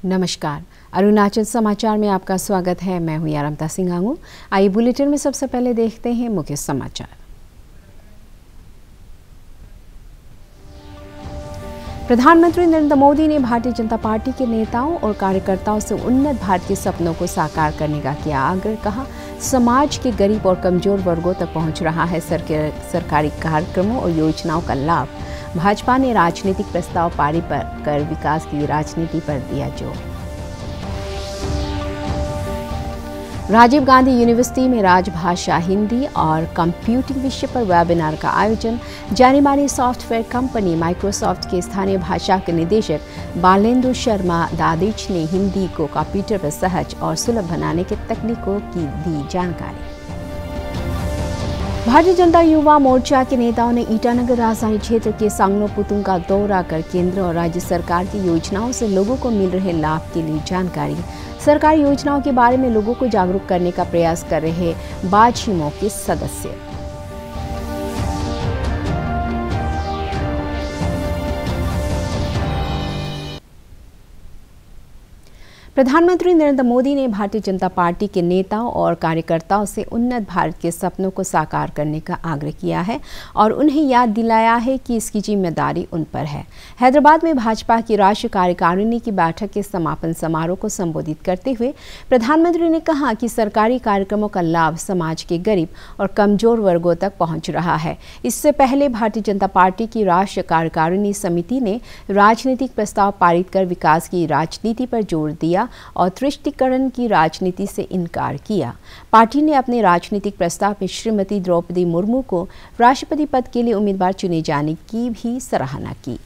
नमस्कार, अरुणाचल समाचार में आपका स्वागत है। मैं हूं यारमता सिंह आंगू। आइए बुलेटिन में सबसे पहले देखते हैं मुख्य समाचार। प्रधानमंत्री नरेंद्र मोदी ने भारतीय जनता पार्टी के नेताओं और कार्यकर्ताओं से उन्नत भारत के सपनों को साकार करने का किया आग्रह। कहा, समाज के गरीब और कमजोर वर्गों तक पहुंच रहा है सरकारी कार्यक्रमों और योजनाओं का लाभ। भाजपा ने राजनीतिक प्रस्ताव पारित कर विकास की राजनीति पर दिया जोर। राजीव गांधी यूनिवर्सिटी में राजभाषा हिंदी और कंप्यूटिंग विषय पर वेबिनार का आयोजन। जानी मानी सॉफ्टवेयर कंपनी माइक्रोसॉफ्ट के स्थानीय भाषा के निदेशक बालेंदु शर्मा दादिच ने हिंदी को कंप्यूटर पर सहज और सुलभ बनाने के तकनीकों की दी जानकारी। भारतीय जनता युवा मोर्चा के नेताओं ने ईटानगर राजधानी क्षेत्र के सांगनो पुतुंग का दौरा कर केंद्र और राज्य सरकार की योजनाओं से लोगों को मिल रहे लाभ के लिए जानकारी। सरकारी योजनाओं के बारे में लोगों को जागरूक करने का प्रयास कर रहे बाझिमों के सदस्य। प्रधानमंत्री नरेंद्र मोदी ने भारतीय जनता पार्टी के नेताओं और कार्यकर्ताओं से उन्नत भारत के सपनों को साकार करने का आग्रह किया है और उन्हें याद दिलाया है कि इसकी जिम्मेदारी उन पर है। हैदराबाद में भाजपा की राष्ट्रीय कार्यकारिणी की बैठक के समापन समारोह को संबोधित करते हुए प्रधानमंत्री ने कहा कि सरकारी कार्यक्रमों का लाभ समाज के गरीब और कमजोर वर्गों तक पहुंच रहा है। इससे पहले भारतीय जनता पार्टी की राष्ट्रीय कार्यकारिणी समिति ने राजनीतिक प्रस्ताव पारित कर विकास की राजनीति पर जोर दिया और तुष्टीकरण की राजनीति से इनकार किया। पार्टी ने अपने राजनीतिक प्रस्ताव में श्रीमती द्रौपदी मुर्मू को राष्ट्रपति पद के लिए उम्मीदवार चुने जाने की भी सराहना की।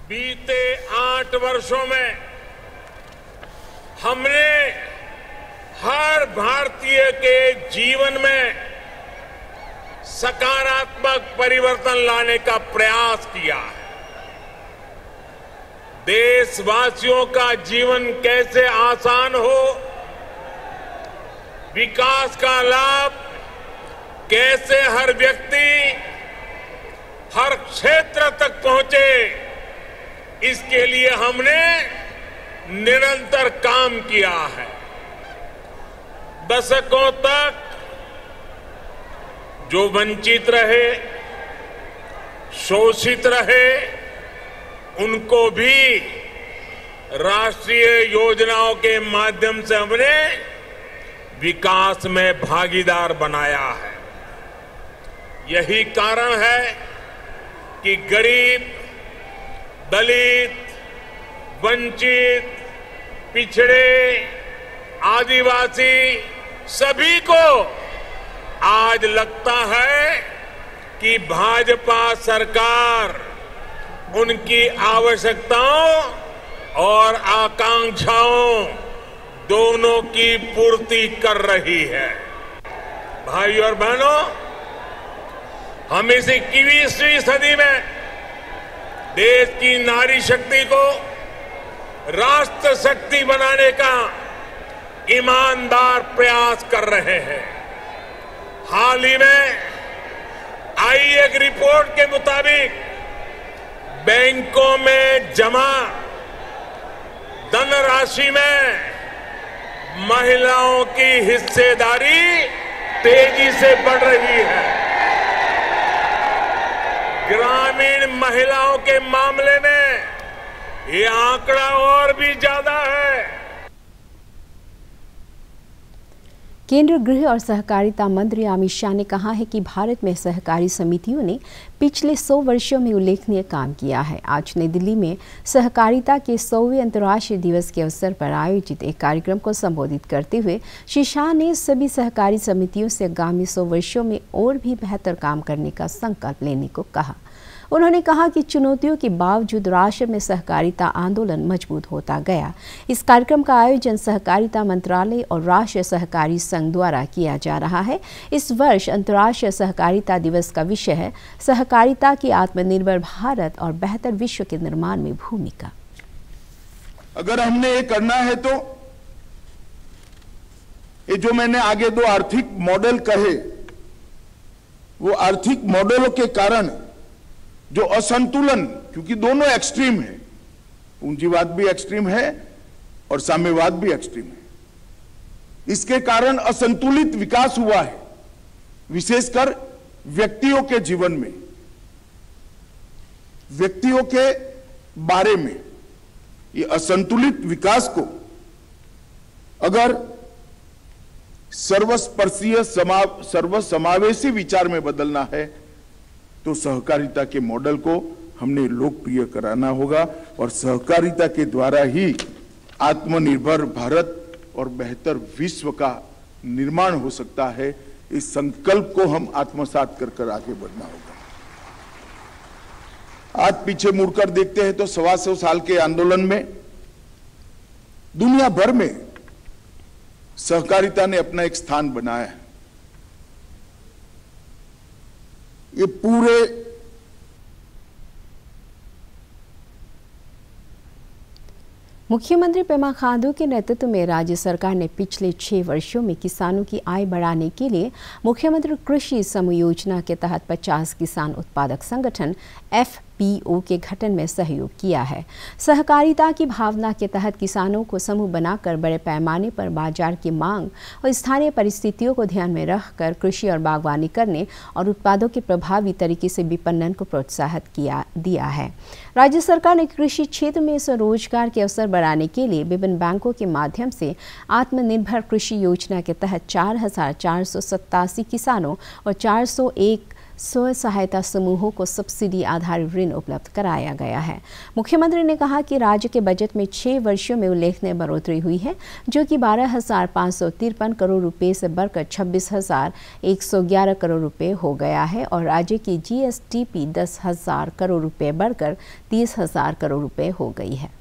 बीते 8 वर्षों में हमने हर भारतीय के जीवन में सकारात्मक परिवर्तन लाने का प्रयास किया है। देशवासियों का जीवन कैसे आसान हो, विकास का लाभ कैसे हर व्यक्ति हर क्षेत्र तक पहुंचे, इसके लिए हमने निरंतर काम किया है। दशकों तक जो वंचित रहे, शोषित रहे, उनको भी राष्ट्रीय योजनाओं के माध्यम से हमने विकास में भागीदार बनाया है। यही कारण है कि गरीब, दलित, वंचित, पिछड़े, आदिवासी सभी को आज लगता है कि भाजपा सरकार उनकी आवश्यकताओं और आकांक्षाओं दोनों की पूर्ति कर रही है। भाइयों और बहनों, हम इस 21वीं सदी में देश की नारी शक्ति को राष्ट्र शक्ति बनाने का ईमानदार प्रयास कर रहे हैं। हाल ही में आई एक रिपोर्ट के मुताबिक बैंकों में जमा धनराशि में महिलाओं की हिस्सेदारी तेजी से बढ़ रही है। ग्रामीण महिलाओं के मामले में ये आंकड़ा और भी ज्यादा है। केंद्रीय गृह और सहकारिता मंत्री अमित शाह ने कहा है कि भारत में सहकारी समितियों ने पिछले 100 वर्षों में उल्लेखनीय काम किया है। आज नई दिल्ली में सहकारिता के 100वें अंतर्राष्ट्रीय दिवस के अवसर पर आयोजित एक कार्यक्रम को संबोधित करते हुए श्री शाह ने सभी सहकारी समितियों से आगामी 100 वर्षों में और भी बेहतर काम करने का संकल्प लेने को कहा। उन्होंने कहा कि चुनौतियों के बावजूद राष्ट्र में सहकारिता आंदोलन मजबूत होता गया। इस कार्यक्रम का आयोजन सहकारिता मंत्रालय और राष्ट्रीय सहकारी संघ द्वारा किया जा रहा है। इस वर्ष अंतर्राष्ट्रीय सहकारिता दिवस का विषय है सहकारिता की आत्मनिर्भर भारत और बेहतर विश्व के निर्माण में भूमिका। अगर हमने ये करना है तो ये जो मैंने आगे 2 आर्थिक मॉडल कहे, वो आर्थिक मॉडलों के कारण जो असंतुलन, क्योंकि दोनों एक्सट्रीम है, पूंजीवाद भी एक्सट्रीम है और साम्यवाद भी एक्सट्रीम है। इसके कारण असंतुलित विकास हुआ है, विशेषकर व्यक्तियों के जीवन में, व्यक्तियों के बारे में। ये असंतुलित विकास को अगर सर्वस्पर्शीय सर्वसमावेशी विचार में बदलना है तो सहकारिता के मॉडल को हमने लोकप्रिय कराना होगा और सहकारिता के द्वारा ही आत्मनिर्भर भारत और बेहतर विश्व का निर्माण हो सकता है। इस संकल्प को हम आत्मसात कर आगे बढ़ना होगा। आज पीछे मुड़कर देखते हैं तो 125 साल के आंदोलन में दुनिया भर में सहकारिता ने अपना एक स्थान बनाया है। ये पूरे मुख्यमंत्री पेमा खांडू के नेतृत्व में राज्य सरकार ने पिछले 6 वर्षों में किसानों की आय बढ़ाने के लिए मुख्यमंत्री कृषि समूह योजना के तहत 50 किसान उत्पादक संगठन FPO के गठन में सहयोग किया है। सहकारिता की भावना के तहत किसानों को समूह बनाकर बड़े पैमाने पर बाजार की मांग और स्थानीय परिस्थितियों को ध्यान में रखकर कृषि और बागवानी करने और उत्पादों के प्रभावी तरीके से विपणन को प्रोत्साहित दिया है। राज्य सरकार ने कृषि क्षेत्र में स्वरोजगार के अवसर बढ़ाने के लिए विभिन्न बैंकों के माध्यम से आत्मनिर्भर कृषि योजना के तहत 4,487 किसानों और 401 स्व सहायता समूहों को सब्सिडी आधारित ऋण उपलब्ध कराया गया है। मुख्यमंत्री ने कहा कि राज्य के बजट में 6 वर्षों में उल्लेखनीय बढ़ोतरी हुई है, जो कि 12,553 करोड़ रुपए से बढ़कर 26,111 करोड़ रुपए हो गया है और राज्य की GSTP 10,000 करोड़ रुपए बढ़कर 30,000 करोड़ रुपए हो गई है।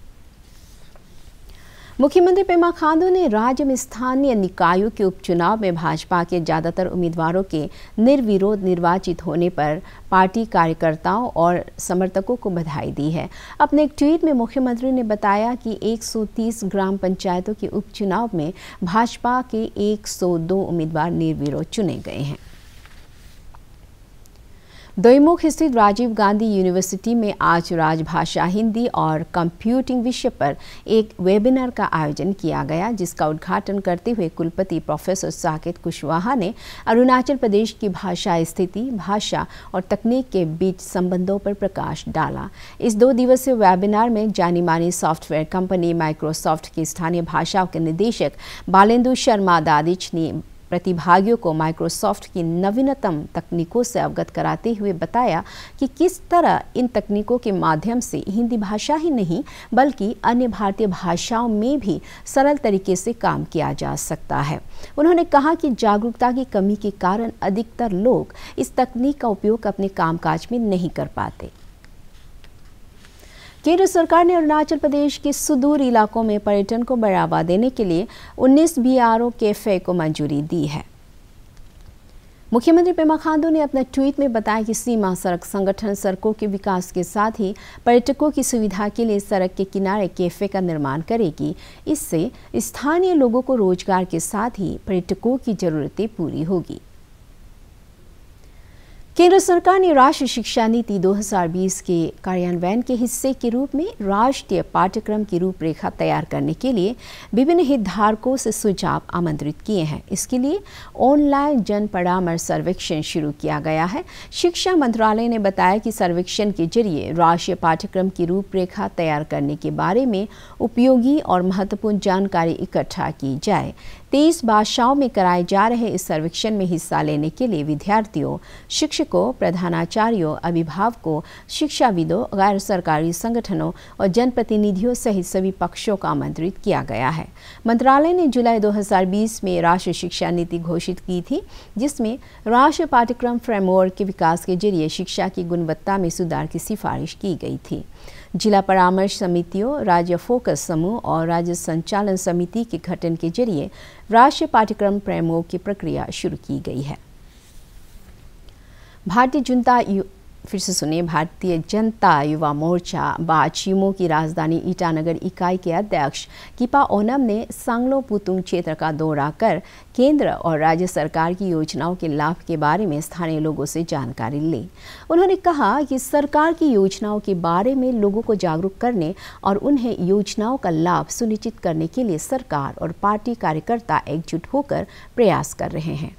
मुख्यमंत्री पेमा खांडू ने राज्य में स्थानीय निकायों के उपचुनाव में भाजपा के ज्यादातर उम्मीदवारों के निर्विरोध निर्वाचित होने पर पार्टी कार्यकर्ताओं और समर्थकों को बधाई दी है। अपने एक ट्वीट में मुख्यमंत्री ने बताया कि 130 ग्राम पंचायतों के उपचुनाव में भाजपा के 102 उम्मीदवार निर्विरोध चुने गए हैं। दोईमुख स्थित राजीव गांधी यूनिवर्सिटी में आज राजभाषा हिंदी और कंप्यूटिंग विषय पर एक वेबिनार का आयोजन किया गया, जिसका उद्घाटन करते हुए कुलपति प्रोफेसर साकेत कुशवाहा ने अरुणाचल प्रदेश की भाषा स्थिति, भाषा और तकनीक के बीच संबंधों पर प्रकाश डाला। इस 2 दिवसीय वेबिनार में जानी मानी सॉफ्टवेयर कंपनी माइक्रोसॉफ्ट की स्थानीय भाषाओं के निदेशक बालेंदु शर्मा दादिच ने प्रतिभागियों को माइक्रोसॉफ्ट की नवीनतम तकनीकों से अवगत कराते हुए बताया कि किस तरह इन तकनीकों के माध्यम से हिंदी भाषा ही नहीं बल्कि अन्य भारतीय भाषाओं में भी सरल तरीके से काम किया जा सकता है। उन्होंने कहा कि जागरूकता की कमी के कारण अधिकतर लोग इस तकनीक का उपयोग अपने कामकाज में नहीं कर पाते। केंद्र सरकार ने अरुणाचल प्रदेश के सुदूर इलाकों में पर्यटन को बढ़ावा देने के लिए 19 BRO कैफे को मंजूरी दी है। मुख्यमंत्री पेमा खांडू ने अपने ट्वीट में बताया कि सीमा सड़क संगठन सड़कों के विकास के साथ ही पर्यटकों की सुविधा के लिए सड़क के किनारे कैफे का निर्माण करेगी। इससे स्थानीय लोगों को रोजगार के साथ ही पर्यटकों की जरूरतें पूरी होगी। केंद्र सरकार ने राष्ट्रीय शिक्षा नीति 2020 के कार्यान्वयन के हिस्से के रूप में राष्ट्रीय पाठ्यक्रम की रूपरेखा तैयार करने के लिए विभिन्न हितधारकों से सुझाव आमंत्रित किए हैं। इसके लिए ऑनलाइन जन परामर्श सर्वेक्षण शुरू किया गया है। शिक्षा मंत्रालय ने बताया कि सर्वेक्षण के जरिए राष्ट्रीय पाठ्यक्रम की रूपरेखा तैयार करने के बारे में उपयोगी और महत्वपूर्ण जानकारी इकट्ठा की जाए। 23 भाषाओं में कराए जा रहे इस सर्वेक्षण में हिस्सा लेने के लिए विद्यार्थियों, शिक्षकों, प्रधानाचार्यों, अभिभावकों, शिक्षाविदों, गैर सरकारी संगठनों और जनप्रतिनिधियों सहित सभी पक्षों को आमंत्रित किया गया है। मंत्रालय ने जुलाई 2020 में राष्ट्रीय शिक्षा नीति घोषित की थी, जिसमें राष्ट्रीय पाठ्यक्रम फ्रेमवर्क के विकास के जरिए शिक्षा की गुणवत्ता में सुधार की सिफारिश की गई थी। जिला परामर्श समितियों, राज्य फोकस समूह और राज्य संचालन समिति के गठन के जरिए राष्ट्रीय पाठ्यक्रम फ्रेमवर्क की प्रक्रिया शुरू की गई है। भारतीय जनता फिर से सुनिए। भारतीय जनता युवा मोर्चा बाचीमो की राजधानी ईटानगर इकाई के अध्यक्ष किपा ओनम ने सांगलो पुतुंग क्षेत्र का दौरा कर केंद्र और राज्य सरकार की योजनाओं के लाभ के बारे में स्थानीय लोगों से जानकारी ली। उन्होंने कहा कि सरकार की योजनाओं के बारे में लोगों को जागरूक करने और उन्हें योजनाओं का लाभ सुनिश्चित करने के लिए सरकार और पार्टी कार्यकर्ता एकजुट होकर प्रयास कर रहे हैं।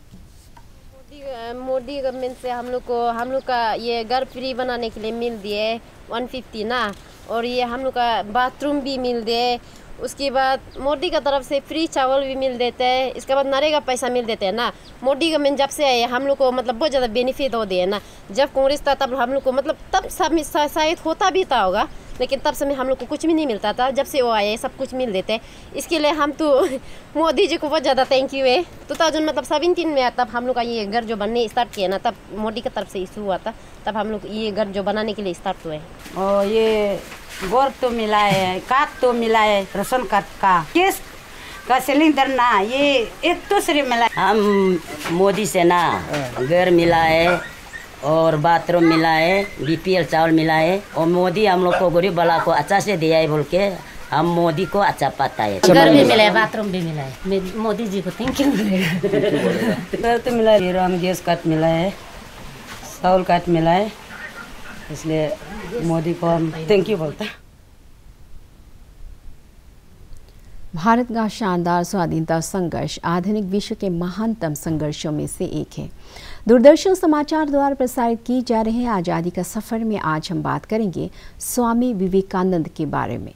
मोदी गवर्नमेंट से हम लोग का ये घर फ्री बनाने के लिए मिल दिए 150 ना, और ये हम लोग का बाथरूम भी मिल दिए। उसके बाद मोदी का तरफ से फ्री चावल भी मिल देते हैं। इसके बाद नरेगा पैसा मिल देते हैं ना। मोदी गवर्नमेंट जब से आए हम लोग को मतलब बहुत ज़्यादा बेनिफिट हो दिए ना। जब कांग्रेस था तब हम लोग को मतलब तब सब शायद होता भी था होगा, लेकिन तब समय हम लोग को कुछ भी नहीं मिलता था। जब से वो आए सब कुछ मिल देते हैं। इसके लिए हम तो मोदी जी को बहुत ज़्यादा थैंक यू है। 2017 में आया तब हम लोग का ये घर जो बनने स्टार्ट किया ना, तब मोदी की तरफ से इशू हुआ था, तब हम लोग ये घर जो बनाने के लिए स्टार्ट हुए। और ये गोर तो मिला है, कार्ड तो मिला है, राशन कार्ड का, गैस का सिलेंडर ना, ये एक दूसरे मिला। हम मोदी से ना घर मिला है और बाथरूम मिला है, बीपीएल चावल मिला है, और मोदी हम लोग को गरीब वाला को अच्छा से दिया है बोल के हम मोदी को अच्छा पाता है। घर भी मिला है, बाथरूम भी मिला है, मोदी जी को थैंक यू बोलेगा। घर तो मिला है, हम गैस कार्ड मिला है, चावल कार्ड मिला है, इसलिए मोदी को हम थैंक यू बोलते हैं। भारत का शानदार स्वाधीनता संघर्ष आधुनिक विश्व के महानतम संघर्षों में से एक है। दूरदर्शन समाचार द्वारा प्रसारित की जा रहे आज़ादी का सफ़र में आज हम बात करेंगे स्वामी विवेकानंद के बारे में।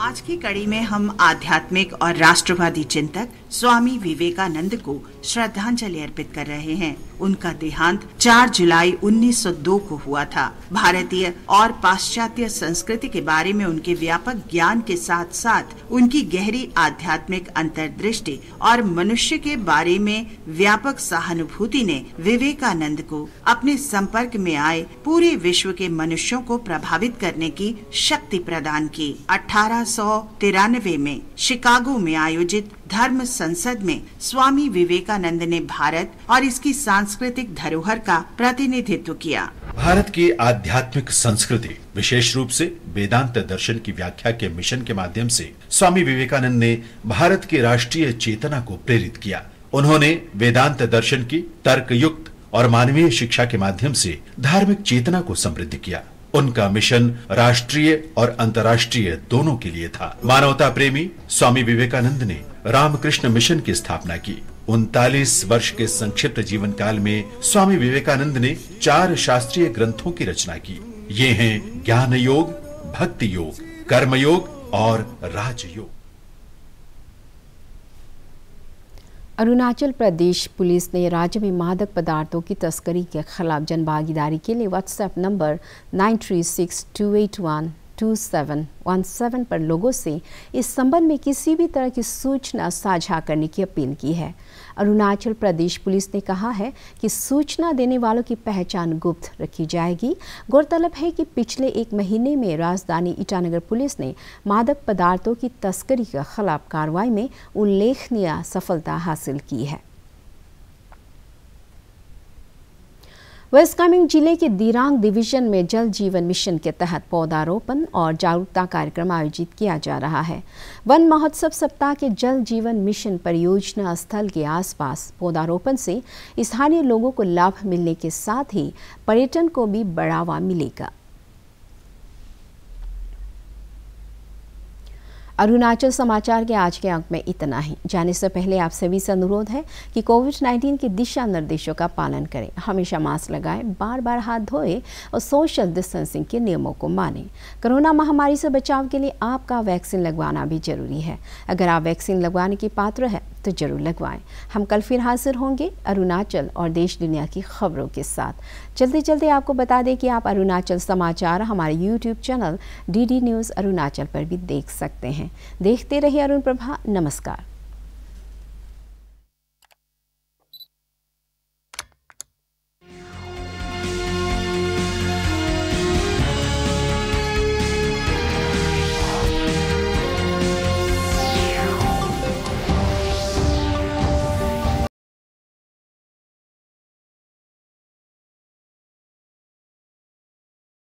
आज की कड़ी में हम आध्यात्मिक और राष्ट्रवादी चिंतक स्वामी विवेकानंद को श्रद्धांजलि अर्पित कर रहे हैं। उनका देहांत 4 जुलाई 1902 को हुआ था। भारतीय और पाश्चात्य संस्कृति के बारे में उनके व्यापक ज्ञान के साथ साथ उनकी गहरी आध्यात्मिक अंतर्दृष्टि और मनुष्य के बारे में व्यापक सहानुभूति ने विवेकानंद को अपने संपर्क में आए पूरे विश्व के मनुष्यों को प्रभावित करने की शक्ति प्रदान की। 1893 में शिकागो में आयोजित धर्म संसद में स्वामी विवेकानंद ने भारत और इसकी सांस्कृतिक धरोहर का प्रतिनिधित्व किया। भारत की आध्यात्मिक संस्कृति विशेष रूप से वेदांत दर्शन की व्याख्या के मिशन के माध्यम से स्वामी विवेकानंद ने भारत की राष्ट्रीय चेतना को प्रेरित किया। उन्होंने वेदांत दर्शन की तर्कयुक्त और मानवीय शिक्षा के माध्यम से धार्मिक चेतना को समृद्ध किया। उनका मिशन राष्ट्रीय और अंतर्राष्ट्रीय दोनों के लिए था। मानवता प्रेमी स्वामी विवेकानंद ने रामकृष्ण मिशन की स्थापना की। 39 वर्ष के संक्षिप्त जीवन काल में स्वामी विवेकानंद ने 4 शास्त्रीय ग्रंथों की रचना की। ये हैं ज्ञान योग, भक्ति योग, कर्म योग और राजयोग। अरुणाचल प्रदेश पुलिस ने राज्य में मादक पदार्थों की तस्करी के खिलाफ जनभागीदारी के लिए व्हाट्सएप नंबर 9362812717 पर लोगों से इस संबंध में किसी भी तरह की सूचना साझा करने की अपील की है। अरुणाचल प्रदेश पुलिस ने कहा है कि सूचना देने वालों की पहचान गुप्त रखी जाएगी। गौरतलब है कि पिछले 1 महीने में राजधानी ईटानगर पुलिस ने मादक पदार्थों की तस्करी के खिलाफ कार्रवाई में उल्लेखनीय सफलता हासिल की है। वेस्ट कामेंग जिले के दिरांग डिवीजन में जल जीवन मिशन के तहत पौधारोपण और जागरूकता कार्यक्रम आयोजित किया जा रहा है। वन महोत्सव सप्ताह के जल जीवन मिशन परियोजना स्थल के आसपास पौधारोपण से स्थानीय लोगों को लाभ मिलने के साथ ही पर्यटन को भी बढ़ावा मिलेगा। अरुणाचल समाचार के आज के अंक में इतना ही। जाने से पहले आप सभी से अनुरोध है कि कोविड-19 के दिशा निर्देशों का पालन करें, हमेशा मास्क लगाएं, बार बार हाथ धोएं और सोशल डिस्टेंसिंग के नियमों को मानें। कोरोना महामारी से बचाव के लिए आपका वैक्सीन लगवाना भी जरूरी है। अगर आप वैक्सीन लगवाने के पात्र हैं तो जरूर लगवाएं। हम कल फिर हाजिर होंगे अरुणाचल और देश दुनिया की खबरों के साथ। चलते चलते आपको बता दें कि आप अरुणाचल समाचार हमारे YouTube channel DD news Arunachal पर भी देख सकते हैं। देखते रहिए अरुण प्रभा। नमस्कार।